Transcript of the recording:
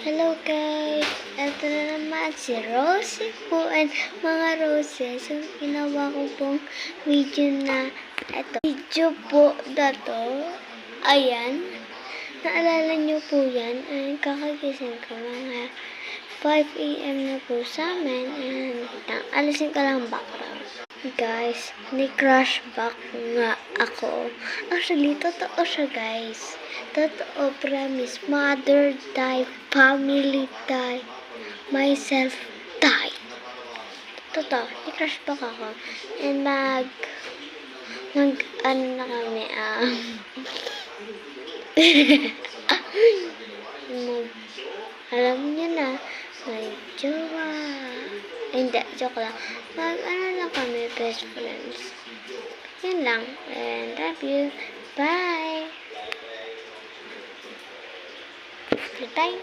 Hello guys! Ito na naman si Rosie po and mga roses. So, ginawa ko pong video na ito. Video po na to. Ayan. Naalala nyo po yan. And kakagising ko mga 5 AM na po sa amin. And alisin ko lang background. Guys, ni-crush back nga ako. Actually, totoo siya guys. Totoo, promise. Mother die, family die, myself die. Totoo, ni-crush back ako. And ano na kami, alam niyo na, may jowa. Hindi, joke lang. Ano lang kami, best friends. Yan lang. And love you. Bye! Goodbye!